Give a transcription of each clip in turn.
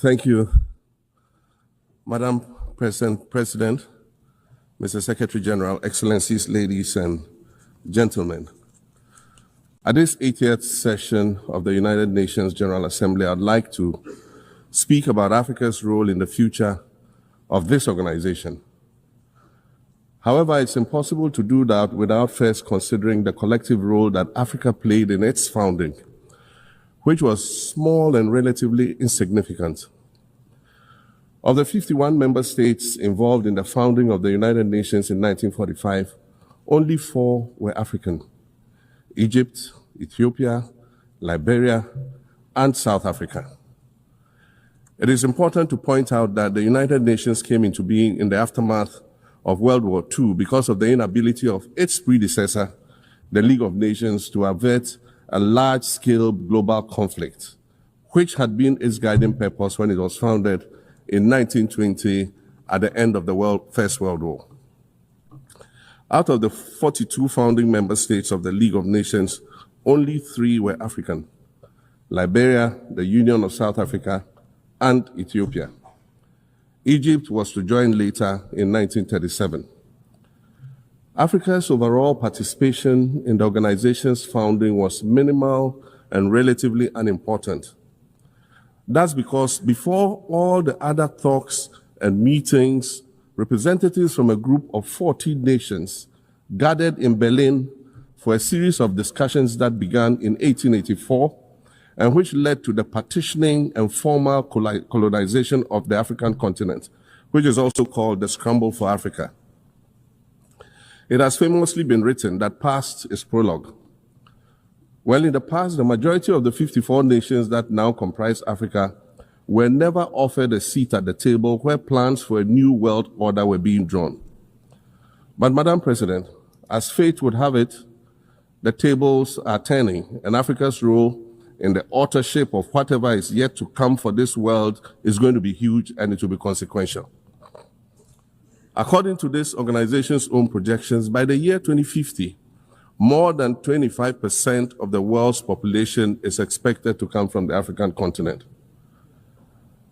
Thank you, Madam President, Mr. Secretary General, Excellencies, ladies and gentlemen. At this 80th session of the United Nations General Assembly, I'd like to speak about Africa's role in the future of this organization. However, it's impossible to do that without first considering the collective role that Africa played in its founding, which was small and relatively insignificant. Of the 51 member states involved in the founding of the United Nations in 1945, only 4 were African: Egypt, Ethiopia, Liberia, and South Africa. It is important to point out that the United Nations came into being in the aftermath of World War II because of the inability of its predecessor, the League of Nations, to avert a large-scale global conflict, which had been its guiding purpose when it was founded in 1920 at the end of the First World War. Out of the 42 founding member states of the League of Nations, only 3 were African: Liberia, the Union of South Africa, and Ethiopia. Egypt was to join later in 1937. Africa's overall participation in the organization's founding was minimal and relatively unimportant. That's because before all the other talks and meetings, representatives from a group of 14 nations gathered in Berlin for a series of discussions that began in 1884 and which led to the partitioning and formal colonization of the African continent, which is also called the Scramble for Africa. It has famously been written that past is prologue. Well, in the past, the majority of the 54 nations that now comprise Africa were never offered a seat at the table where plans for a new world order were being drawn. But, Madam President, as fate would have it, the tables are turning, and Africa's role in the authorship of whatever is yet to come for this world is going to be huge, and it will be consequential. According to this organization's own projections, by the year 2050, more than 25% of the world's population is expected to come from the African continent.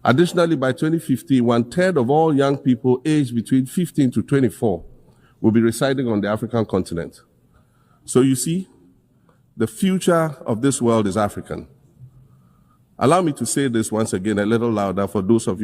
Additionally, by 2050, 1/3 of all young people aged between 15 to 24 will be residing on the African continent. So you see, the future of this world is African. Allow me to say this once again a little louder for those of you